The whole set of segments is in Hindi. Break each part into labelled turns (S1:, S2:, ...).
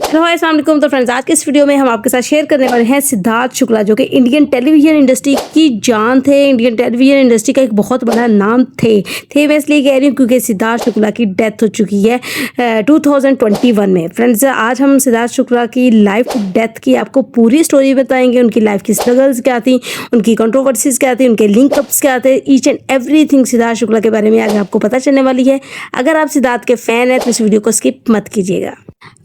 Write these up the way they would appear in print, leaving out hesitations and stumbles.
S1: हेलो हाय अस्सलाम वालेकुम। तो फ्रेंड्स, आज के इस वीडियो में हम आपके साथ शेयर करने वाले हैं सिद्धार्थ शुक्ला, जो कि इंडियन टेलीविजन इंडस्ट्री की जान थे। इंडियन टेलीविजन इंडस्ट्री का एक बहुत बड़ा नाम थे मैं इसलिए कह रही हूँ क्योंकि सिद्धार्थ शुक्ला की डेथ हो चुकी है 2021 में। फ्रेंड्स, आज हम सिद्धार्थ शुक्ला की लाइफ डेथ की आपको पूरी स्टोरी बताएंगे। उनकी लाइफ की स्ट्रगल्स क्या थी, उनकी कंट्रोवर्सीज क्या थी, उनके लिंकअप्स क्या थे, each and everything Siddharth Shukla के बारे में आज आपको पता चलने वाली है। अगर आप सिद्धार्थ के फैन हैं तो इस वीडियो को स्किप मत कीजिएगा।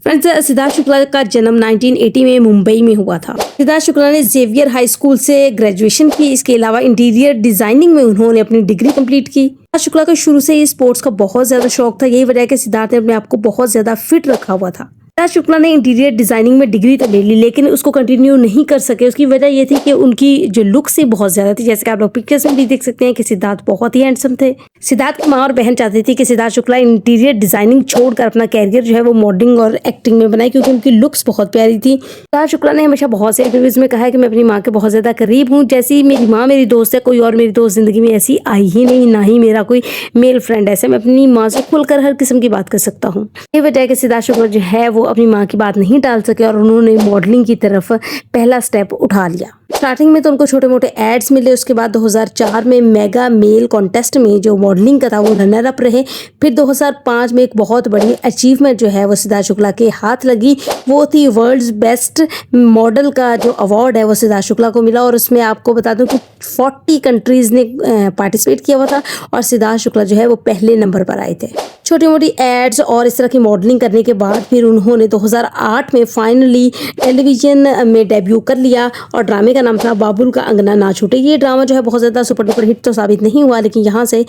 S1: फ्रेंड्स, सिद्धार्थ शुक्ला का जन्म 1980 में मुंबई में हुआ था। सिद्धार्थ शुक्ला ने जेवियर हाई स्कूल से ग्रेजुएशन की। इसके अलावा इंटीरियर डिजाइनिंग में उन्होंने अपनी डिग्री कंप्लीट की। सिद्धार्थ शुक्ला को शुरू से ही स्पोर्ट्स का बहुत ज्यादा शौक था। यही वजह है कि सिद्धार्थ ने अपने आप को बहुत ज्यादा फिट रखा हुआ था। सिद्धार्थ शुक्ला ने इंटीरियर डिजाइनिंग में डिग्री तो ले ली, लेकिन उसको कंटिन्यू नहीं कर सके। उसकी वजह ये थी कि उनकी जो लुक्स थी बहुत ज्यादा थी। जैसे कि आप लोग पिक्चर्स में भी देख सकते हैं कि सिद्धार्थ बहुत ही हैंडसम थे। सिद्धार्थ की माँ और बहन चाहती थी कि सिद्धार्थ शुक्ला इंटीरियर डिजाइनिंग छोड़कर अपना कैरियर जो है वो मॉडलिंग और एक्टिंग में बनाए, क्योंकि उनकी लुक्स बहुत प्यारी थी। सिद्धार्थ शुक्ला ने हमेशा बहुत से इंटरव्यूज में कहा है कि मैं अपनी माँ के बहुत ज्यादा करीब हूँ। जैसी मेरी माँ मेरी दोस्त है, कोई और मेरी दोस्त जिंदगी में ऐसी आई ही नहीं, ना ही मेरा कोई मेल फ्रेंड ऐसे। मैं अपनी माँ से खुलकर हर किस्म की बात कर सकता हूँ। ये वजह है कि सिद्धार्थ शुक्ला जो है वो अपनी माँ की बात नहीं टाल सके और उन्होंने मॉडलिंग की तरफ पहला स्टेप उठा लिया। स्टार्टिंग में तो उनको छोटे मोटे एड्स मिले। उसके बाद 2004 में मेगा मेल कॉन्टेस्ट में जो मॉडलिंग का था वो रनर अप रहे। फिर 2005 में एक बहुत बड़ी अचीवमेंट जो है वो सिद्धार्थ शुक्ला के हाथ लगी। वो थी वर्ल्ड्स बेस्ट मॉडल का जो अवार्ड है वो सिद्धार्थ शुक्ला को मिला। और उसमें आपको बता दूं कि 40 कंट्रीज ने पार्टिसिपेट किया हुआ था और सिद्धार्थ शुक्ला जो है वो पहले नंबर पर आए थे। छोटी मोटी एड्स और इस तरह की मॉडलिंड करने के बाद फिर उन्होंने 2008 में फाइनली टेलीविजन में डेब्यू कर लिया और ड्रामे का नाम था बाबुल का अंगना ना छूटे। ये ड्रामा जो है बहुत ज़्यादा सुपर डुपर हिट तो साबित नहीं हुआ, लेकिन यहाँ से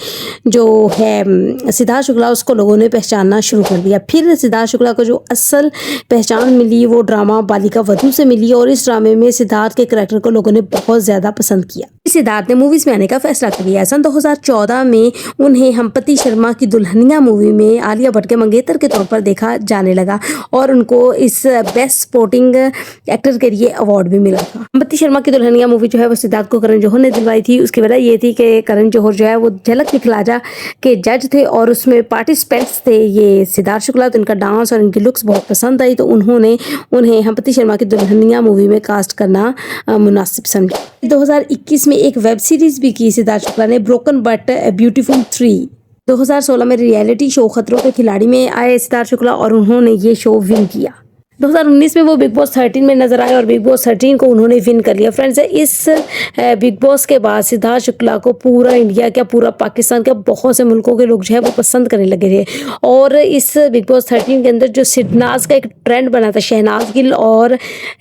S1: जो है सिद्धार्थ शुक्ला उसको लोगों ने पहचानना शुरू कर दिया। फिर सिद्धार्थ शुक्ला को जो असल पहचान मिली वो ड्रामा बालिका वधू से मिली और इस ड्रामे में सिद्धार्थ के करैक्टर को लोगों ने बहुत ज़्यादा पसंद किया। सिद्धार्थ ने मूवीज में आने का फैसला कर लिया। सन 2014 में उन्हें हम्पति शर्मा की दुल्हनिया मूवी में आलिया भट्ट के मंगेतर के तौर पर देखा जाने लगा और उनको इस बेस्ट सपोर्टिंग एक्टर के लिए अवार्ड भी मिला था। हम्पति शर्मा की दुल्हनिया मूवी जो है वो सिद्धार्थ को करण जौहर ने दिलवाई थी। उसकी वजह ये थी कि करण जौहर जो है वो झलक दिखलाजा के जज थे और उसमें पार्टिसिपेंट्स थे ये सिद्धार्थ शुक्ला। तो इनका डांस और इनकी लुक्स बहुत पसंद आई, तो उन्होंने उन्हें हम्पति शर्मा की दुल्हनिया मूवी में कास्ट करना मुनासिब समझा। 2021 में एक वेब सीरीज भी की सिद्धार्थ शुक्ला ने, ब्रोकन बट ब्यूटीफुल 3। 2016 में रियलिटी शो खतरों के खिलाड़ी में आए सिद्धार्थ शुक्ला और उन्होंने ये शो विन किया। 2019 में वो बिग बॉस 13 में नजर आए और बिग बॉस 13 को उन्होंने विन कर लिया। फ्रेंड्स, इस बिग बॉस के बाद सिद्धार्थ शुक्ला को पूरा इंडिया क्या पूरा पाकिस्तान के बहुत से मुल्कों के लोग जो है वो पसंद करने लगे थे। और इस बिग बॉस 13 के अंदर जो सिडनाज का एक ट्रेंड बना था, शहनाज गिल और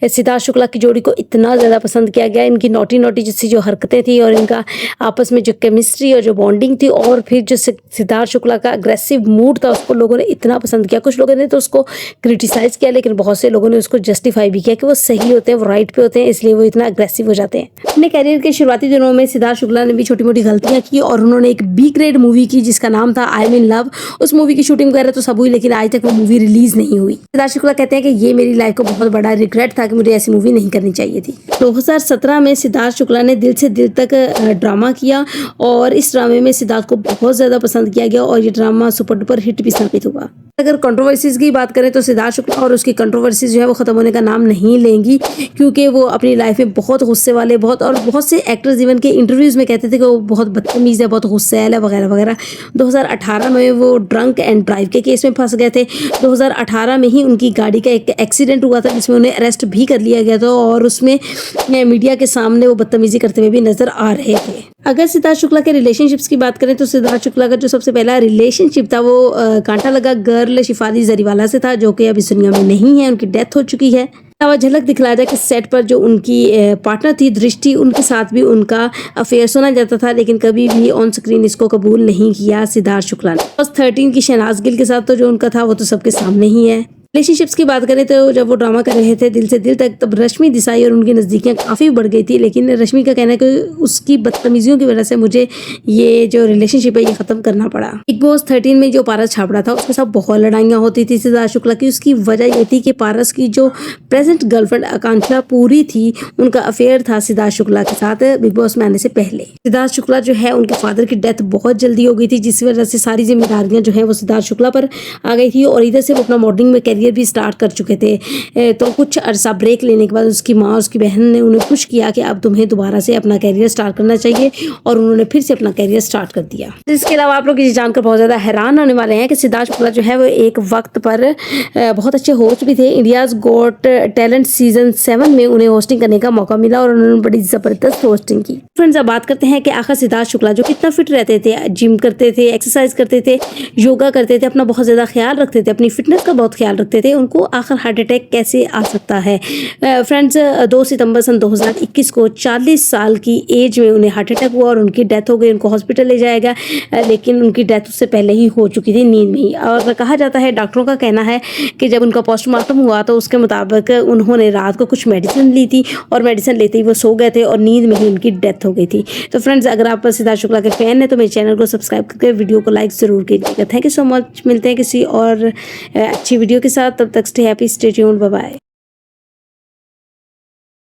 S1: सिद्धार्थ शुक्ला की जोड़ी को इतना ज़्यादा पसंद किया गया। इनकी नोटी नोटी जैसी जो हरकतें थी और इनका आपस में जो केमिस्ट्री और जो बॉन्डिंग थी और फिर जो सिद्धार्थ शुक्ला का अग्रेसिव मूड था उसको लोगों ने इतना पसंद किया। कुछ लोगों ने तो उसको क्रिटिसाइज किया, लेकिन बहुत से लोगों ने उसको जस्टिफाई भी किया कि वो सही होते हैं, वो राइट पे होते हैं, इसलिए वो इतना अग्रेसिव हो जाते हैं। अपने कैरियर के शुरुआती दिनों में सिद्धार्थ शुक्ला ने भी छोटी मोटी गलतियां की और उन्होंने एक बी ग्रेड मूवी की जिसका नाम था आई एम इन लव। उस मूवी की शूटिंग वगैरह तो सब हुई, लेकिन आज तक वो मूवी रिलीज नहीं हुई। सिद्धार्थ शुक्ला कहते हैं कि ये मेरी लाइफ का बहुत बड़ा रिग्रेट था कि मुझे ऐसी मूवी नहीं करनी चाहिए थी। 2017 में सिद्धार्थ शुक्ला ने दिल से दिल तक ड्रामा किया और इस ड्रामे में सिद्धार्थ को बहुत ज्यादा पसंद किया गया और ये ड्रामा सुपर डुपर हिट भी साबित हुआ। अगर कंट्रोवर्सीज की बात करें तो सिद्धार्थ शुक्ला और उसकी कंट्रोवर्सीज जो है वो खत्म होने का नाम नहीं लेंगी, क्योंकि वो अपनी लाइफ में बहुत गुस्से वाले बहुत से एक्टर्स इवन के इंटरव्यूज में कहते थे कि वो बहुत बदतमीज है, बहुत गुस्सैल है वगैरह वगैरह। 2018 में वो ड्रंक एंड ड्राइव के केस में फंस गए थे। 2018 में ही उनकी गाड़ी का एक एक्सीडेंट हुआ था जिसमें उन्हें अरेस्ट भी कर लिया गया था और उसमें मीडिया के सामने वो बदतमीजी करते हुए भी नजर आ रहे थे। अगर सिद्धार्थ शुक्ला के रिलेशनशिप्स की बात करें तो सिद्धार्थ शुक्ला का जो सबसे पहला रिलेशनशिप था वो कांटा लगा गर्ल शिफाली जरीवाला से था, जो कि अब इस दुनिया में नहीं है, उनकी डेथ हो चुकी है। झलक दिखलाया जाए कि सेट पर जो उनकी पार्टनर थी दृष्टि, उनके साथ भी उनका अफेयर सुना जाता था, लेकिन कभी भी ऑन स्क्रीन इसको कबूल नहीं किया सिद्धार्थ शुक्ला ने। 13 की शहनाज गिल के साथ तो जो उनका था वो तो सबके सामने ही है। रिलेशनशिप्स की बात करें तो जब वो ड्रामा कर रहे थे दिल से दिल तक, तब रश्मि देसाई और उनकी नज़दीकियां काफ़ी बढ़ गई थी, लेकिन रश्मि का कहना है कि उसकी बदतमीजियों की वजह से मुझे ये जो रिलेशनशिप है ये ख़त्म करना पड़ा। बिग बॉस 13 में जो पारस छाबड़ा था उसके साथ बहुत लड़ाइयाँ होती थी सिद्धार्थ शुक्ला की। उसकी वजह ये थी कि पारस की जो प्रेजेंट गर्लफ्रेंड आकांक्षा पूरी थी, उनका अफेयर था सिद्धार्थ शुक्ला के साथ बिग बॉस में आने से पहले। सिद्धार्थ शुक्ला जो है उनके फादर की डेथ बहुत जल्दी हो गई थी, जिस वजह से सारी जिम्मेदारियाँ जो है वो सिद्धार्थ शुक्ला पर आ गई थी और इधर से वो अपना मॉडलिंग में कैरियर करियर भी स्टार्ट कर चुके थे। तो कुछ अरसा ब्रेक लेने के बाद उसकी माँ और उसकी बहन ने उन्हें पुश किया कि अब तुम्हें दोबारा से अपना करियर स्टार्ट करना चाहिए, और उन्होंने फिर से अपना करियर स्टार्ट कर दिया। इसके अलावा आप लोग ये जानकर बहुत ज़्यादा हैरान होने वाले हैं कि सिद्धार्थ शुक्ला जो है वो एक वक्त पर बहुत अच्छे होस्ट भी थे। इंडियाज़ गॉट टैलेंट सीजन 7 में उन्हें होस्टिंग करने का मौका मिला और उन्होंने बड़ी ज़बरदस्त होस्टिंग की। फ्रेंड्स, अब बात करते हैं कि आखिर सिद्धार्थ शुक्ला जो कितना फिट रहते थे, जिम करते थे, एक्सरसाइज करते थे, योगा करते थे, अपना बहुत ज़्यादा ख्याल रखते थे, अपनी फिटनेस का बहुत ख्याल रखते थे, उनको आखिर हार्ट अटैक कैसे आ सकता है। फ्रेंड्स, 2 सितंबर सन 2021 को 40 साल की एज में उन्हें हार्ट अटैक हुआ और उनकी डेथ हो गई। उनको हॉस्पिटल ले जाया गया, लेकिन उनकी डेथ उससे पहले ही हो चुकी थी, नींद में ही। और कहा जाता है, डॉक्टरों का कहना है कि जब उनका पोस्टमार्टम हुआ तो उसके मुताबिक उन्होंने रात को कुछ मेडिसिन ली थी और मेडिसिन लेते ही वो सो गए थे और नींद में ही उनकी डेथ हो गई थी। तो फ्रेंड्स, अगर आप सिद्धार्थ शुक्ला के फैन हैं तो मेरे चैनल को सब्सक्राइब करके वीडियो को लाइक ज़रूर कीजिएगा। Thank you so much. मिलते हैं किसी और अच्छी वीडियो के साथ, तब तक stay happy, stay tuned, bye bye.